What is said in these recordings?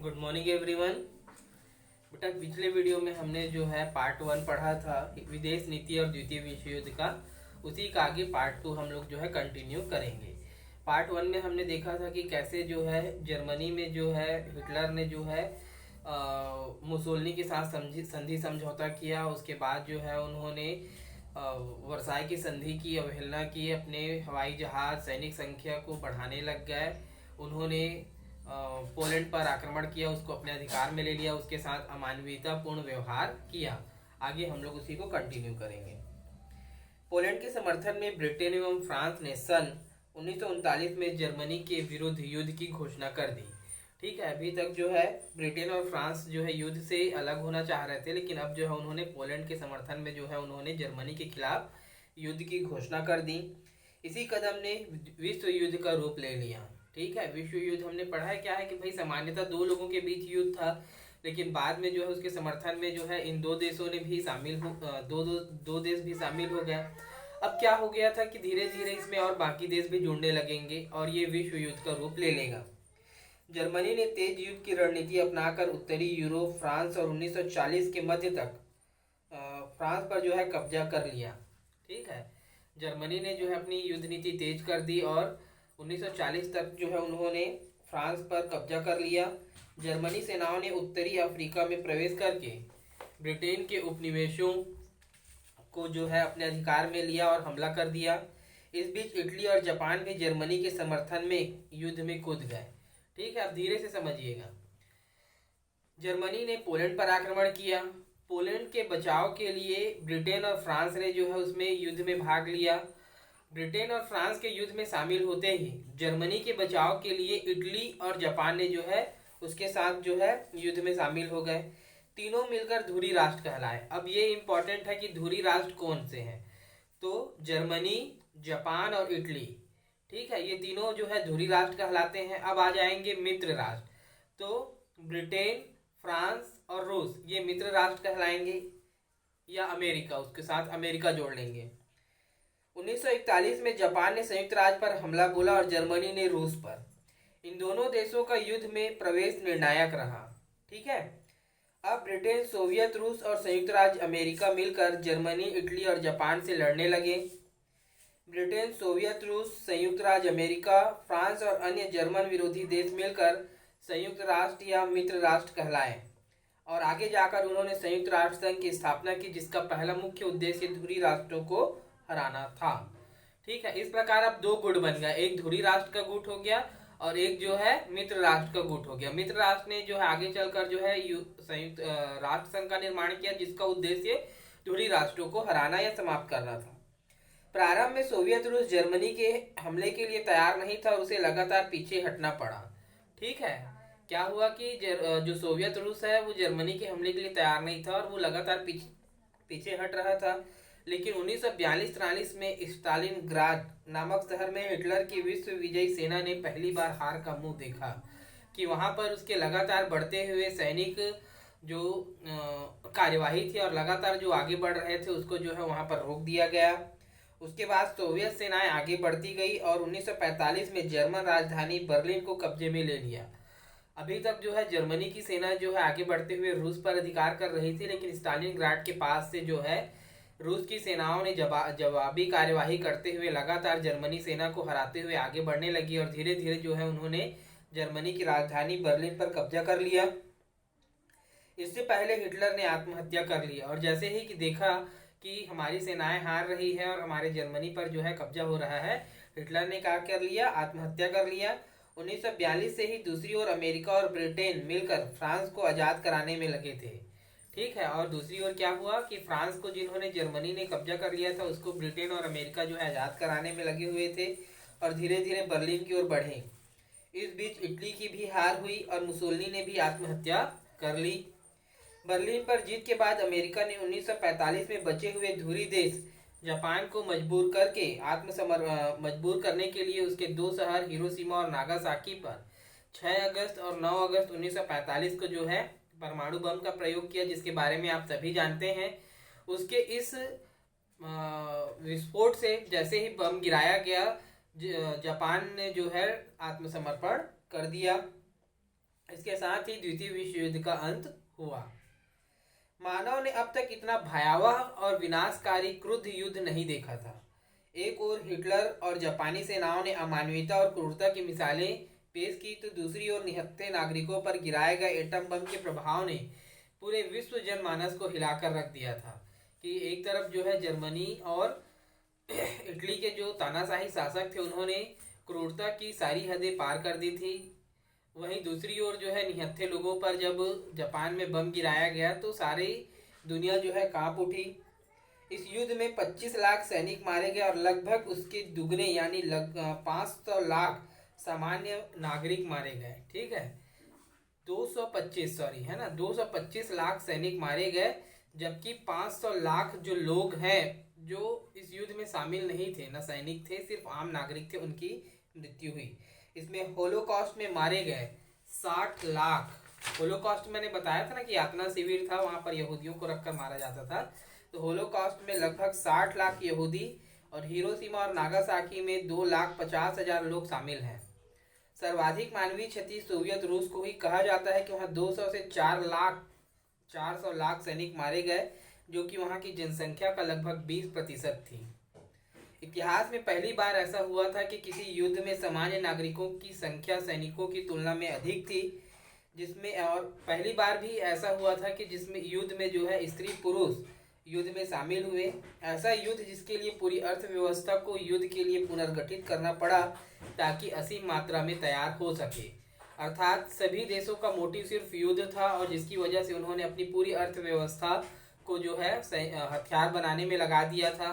Good morning everyone. बेटा पिछले video में हमने जो है पार्ट 1 पढ़ा था विदेश नीति और द्वितीय विश्व युद्ध का। उसी का आगे पार्ट 2 हम लोग जो है कंटिन्यू करेंगे। पार्ट 1 में हमने देखा था कि कैसे जो है जर्मनी में जो है हिटलर ने जो है मुसोलिनी के साथ संधि समझौता किया। उसके बाद जो है उन्होंने वर्साई की संधि की अवहेलना की, अपने हवाई जहाज सैनिक संख्या को बढ़ाने लग गए। उन्होंने पोलैंड पर आक्रमण किया, उसको अपने अधिकार में ले लिया, उसके साथ अमानवीयतापूर्ण व्यवहार किया। आगे हम लोग उसी को कंटिन्यू करेंगे। पोलैंड के समर्थन में ब्रिटेन एवं फ्रांस ने सन 1939 में जर्मनी के विरुद्ध युद्ध की घोषणा कर दी। ठीक है, अभी तक जो है ब्रिटेन और फ्रांस जो है युद्ध से अलग होना चाह रहे थे, लेकिन अब जो है उन्होंने पोलैंड के समर्थन में जो है उन्होंने जर्मनी के खिलाफ युद्ध की घोषणा कर दी। इसी कदम ने विश्व युद्ध का रूप ले लिया। ठीक है, विश्व युद्ध हमने पढ़ा है क्या है कि भाई सामान्यतः दो लोगों के बीच युद्ध था, लेकिन बाद में जो है उसके समर्थन में जो है इन दो देशों ने भी शामिल हो दो देश भी शामिल हो गए। अब क्या हो गया था कि धीरे धीरे इसमें और बाकी देश भी जुड़ने लगेंगे और ये विश्व युद्ध का रूप ले लेगा। जर्मनी ने तेज युद्ध की रणनीति अपनाकर उत्तरी यूरोप, फ्रांस और 1940 के मध्य तक फ्रांस पर जो है कब्जा कर लिया। ठीक है, जर्मनी ने जो है अपनी युद्ध नीति तेज कर दी और 1940 तक जो है उन्होंने फ्रांस पर कब्जा कर लिया। जर्मनी सेनाओं ने उत्तरी अफ्रीका में प्रवेश करके ब्रिटेन के उपनिवेशों को जो है अपने अधिकार में लिया और हमला कर दिया। इस बीच इटली और जापान भी जर्मनी के समर्थन में युद्ध में कूद गए। ठीक है, अब धीरे से समझिएगा। जर्मनी ने पोलैंड पर आक्रमण किया। पोलैंड के बचाव के लिए ब्रिटेन और फ्रांस ने जो है उसमें युद्ध में भाग लिया। ब्रिटेन और फ्रांस के युद्ध में शामिल होते ही जर्मनी के बचाव के लिए इटली और जापान ने जो है उसके साथ जो है युद्ध में शामिल हो गए। तीनों मिलकर धुरी राष्ट्र कहलाए। अब ये इंपॉर्टेंट है कि धुरी राष्ट्र कौन से हैं, तो जर्मनी, जापान और इटली। ठीक है, ये तीनों जो है धुरी राष्ट्र कहलाते हैं। अब आ जाएंगे मित्र राष्ट्र, तो ब्रिटेन, फ्रांस और रूस ये मित्र राष्ट्र कहलाएंगे, या अमेरिका, उसके साथ अमेरिका जोड़ लेंगे। 1941 में जापान ने संयुक्त राज्य पर हमला बोला और जर्मनी ने रूस पर। इन दोनों देशों का युद्ध में प्रवेश निर्णायक रहा। ठीक है, अब ब्रिटेन, सोवियत रूस और संयुक्त राज्य अमेरिका मिलकर जर्मनी, इटली और जापान से लड़ने लगे। ब्रिटेन, सोवियत रूस, संयुक्त राज्य अमेरिका, फ्रांस और अन्य जर्मन विरोधी देश मिलकर संयुक्त राष्ट्र या मित्र राष्ट्र कहलाए और आगे जाकर उन्होंने संयुक्त राष्ट्र संघ की स्थापना की, जिसका पहला मुख्य उद्देश्य धुरी राष्ट्रों को हराना था। ठीक है, इस प्रकार अब दो गुट बन गए, एक धुरी राष्ट्र का गुट हो गया और एक जो है मित्र राष्ट्र का गुट हो गया। मित्र राष्ट्र ने जो है आगे चलकर जो है संयुक्त राष्ट्र संघ का निर्माण किया, जिसका उद्देश्य धुरी राष्ट्रों को हराना या समाप्त करना था। प्रारंभ में सोवियत रूस जर्मनी के हमले के लिए तैयार नहीं था और उसे लगातार पीछे हटना पड़ा। ठीक है, क्या हुआ कि जो सोवियत रूस है वो जर्मनी के हमले के लिए तैयार नहीं था और वो लगातार पीछे हट रहा था। लेकिन 1942-43 में स्टालिनग्राड नामक शहर में हिटलर की विश्व विजयी सेना ने पहली बार हार का मुंह देखा कि वहां पर उसके लगातार बढ़ते हुए सैनिक जो कार्यवाही थी और लगातार जो आगे बढ़ रहे थे उसको जो है वहां पर रोक दिया गया। उसके बाद सोवियत सेनाएं आगे बढ़ती गई और 1945 में जर्मन राजधानी बर्लिन को कब्जे में ले लिया। अभी तक जो है जर्मनी की सेना जो है आगे बढ़ते हुए रूस पर अधिकार कर रही थी, लेकिन स्टालिनग्राड के पास से जो है रूस की सेनाओं ने जवाबी कार्यवाही करते हुए लगातार जर्मनी सेना को हराते हुए आगे बढ़ने लगी और धीरे धीरे जो है उन्होंने जर्मनी की राजधानी बर्लिन पर कब्जा कर लिया। इससे पहले हिटलर ने आत्महत्या कर लिया और जैसे ही कि देखा कि हमारी सेनाएं हार रही है और हमारे जर्मनी पर जो है कब्जा हो रहा है, हिटलर ने क्या कर लिया, आत्महत्या कर लिया। 1942 से ही दूसरी ओर अमेरिका और ब्रिटेन मिलकर फ्रांस को आज़ाद कराने में लगे थे। ठीक है, और दूसरी ओर क्या हुआ कि फ्रांस को जिन्होंने जर्मनी ने कब्जा कर लिया था उसको ब्रिटेन और अमेरिका जो है आज़ाद कराने में लगे हुए थे और धीरे धीरे बर्लिन की ओर बढ़े। इस बीच इटली की भी हार हुई और मुसोलिनी ने भी आत्महत्या कर ली। बर्लिन पर जीत के बाद अमेरिका ने 1945 में बचे हुए धुरी देश जापान को मजबूर करने के लिए उसके दो शहर हिरोशिमा और नागासाकी पर 6 अगस्त और 9 अगस्त 1945 को जो है परमाणु बम का प्रयोग किया, जिसके बारे में आप सभी जानते हैं। उसके इस विस्फोट से जैसे ही बम गिराया गया, जापान ने जो है आत्मसमर्पण कर दिया। इसके साथ ही द्वितीय विश्व युद्ध का अंत हुआ। मानव ने अब तक इतना भयावह और विनाशकारी क्रुद्ध युद्ध नहीं देखा था। एक ओर हिटलर और जापानी सेनाओं ने अमानवीयता और क्रूरता की मिसालें पेश की, तो दूसरी ओर निहत्थे नागरिकों पर गिराए गए एटम बम के प्रभाव ने पूरे विश्व जनमानस को हिलाकर रख दिया था। कि एक तरफ जो है जर्मनी और इटली के जो तानाशाही शासक थे उन्होंने क्रूरता की सारी हदें पार कर दी थी, वहीं दूसरी ओर जो है निहत्थे लोगों पर जब जापान में बम गिराया गया तो सारी दुनिया जो है कांप उठी। इस युद्ध में 25 लाख सैनिक मारे गए और लगभग उसके दुगने यानी 500 लाख सामान्य नागरिक मारे गए। ठीक है, 225 सॉरी है ना, 225 लाख सैनिक मारे गए, जबकि 500 लाख जो लोग हैं जो इस युद्ध में शामिल नहीं थे, न सैनिक थे, सिर्फ आम नागरिक थे, उनकी मृत्यु हुई। इसमें होलोकॉस्ट में मारे गए 60 लाख। होलोकॉस्ट मैंने बताया था ना कि यातना शिविर था, वहां पर यहूदियों को रखकर मारा जाता था। तो होलोकॉस्ट में लगभग 60 लाख यहूदी और हिरोशिमा और नागासाकी में 2,50,000 लोग शामिल हैं। सर्वाधिक मानवीय क्षति सोवियत रूस को ही कहा जाता है कि वहाँ 200 से 400 लाख सैनिक मारे गए, जो कि वहाँ की जनसंख्या का लगभग 20% थी। इतिहास में पहली बार ऐसा हुआ था कि किसी युद्ध में सामान्य नागरिकों की संख्या सैनिकों की तुलना में अधिक थी, जिसमें और पहली बार भी ऐसा हुआ था कि जिसमें युद्ध में जो है स्त्री पुरुष युद्ध में शामिल हुए। ऐसा युद्ध जिसके लिए पूरी अर्थव्यवस्था को युद्ध के लिए पुनर्गठित करना पड़ा ताकि असीम मात्रा में तैयार हो सके। अर्थात सभी देशों का मोटिव सिर्फ युद्ध था और जिसकी वजह से उन्होंने अपनी पूरी अर्थव्यवस्था को जो है हथियार बनाने में लगा दिया था।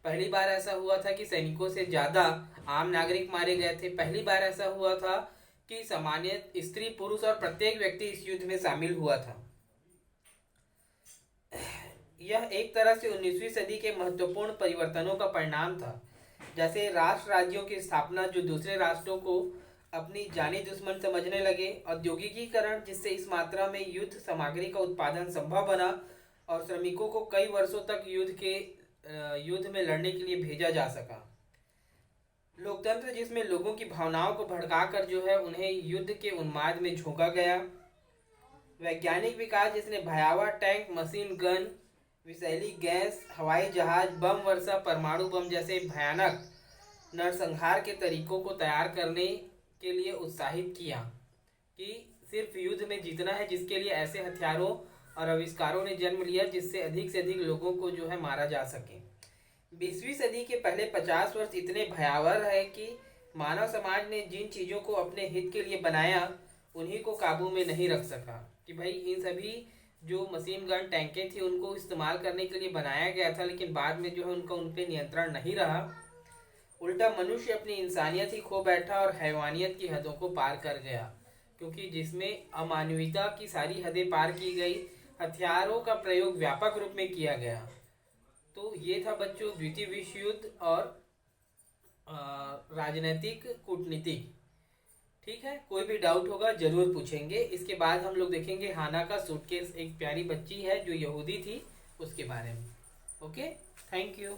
पहली बार ऐसा हुआ था कि सैनिकों से ज़्यादा आम नागरिक मारे गए थे। पहली बार ऐसा हुआ था कि सामान्य स्त्री पुरुष और प्रत्येक व्यक्ति इस युद्ध में शामिल हुआ था। यह एक तरह से 19वीं सदी के महत्वपूर्ण परिवर्तनों का परिणाम था। जैसे राष्ट्र राज्यों की स्थापना जो दूसरे राष्ट्रों को अपनी जानी दुश्मन समझने लगे, औद्योगिकीकरण जिससे इस मात्रा में युद्ध सामग्री का उत्पादन संभव बना और श्रमिकों को कई वर्षों तक युद्ध में लड़ने के लिए भेजा जा सका। लोकतंत्र जिसमें लोगों की भावनाओं को भड़काकर जो है उन्हें युद्ध के उन्माद में झोंका गया। वैज्ञानिक विकास जिसने भयावह टैंक, मशीन गन, विषैली गैस, हवाई जहाज, बम वर्षा, परमाणु बम जैसे भयानक नरसंहार के तरीकों को तैयार करने के लिए उत्साहित किया कि सिर्फ युद्ध में जीतना है, जिसके लिए ऐसे हथियारों और आविष्कारों ने जन्म लिया जिससे अधिक से अधिक लोगों को जो है मारा जा सके। 20वीं सदी के पहले 50 वर्ष इतने भयावह है कि मानव समाज ने जिन चीज़ों को अपने हित के लिए बनाया उन्हीं को काबू में नहीं रख सका। कि भाई इन सभी जो मशीन गन टैंकें थी उनको इस्तेमाल करने के लिए बनाया गया था, लेकिन बाद में जो है उनका उन पर नियंत्रण नहीं रहा। उल्टा मनुष्य अपनी इंसानियत ही खो बैठा और हैवानियत की हदों को पार कर गया, क्योंकि जिसमें अमानवीयता की सारी हदें पार की गई, हथियारों का प्रयोग व्यापक रूप में किया गया। तो ये था बच्चों द्वितीय विश्व युद्ध और राजनीतिक कूटनीतिक। ठीक है, कोई भी डाउट होगा जरूर पूछेंगे। इसके बाद हम लोग देखेंगे हाना का सूटकेस, एक प्यारी बच्ची है जो यहूदी थी, उसके बारे में। Okay, thank you.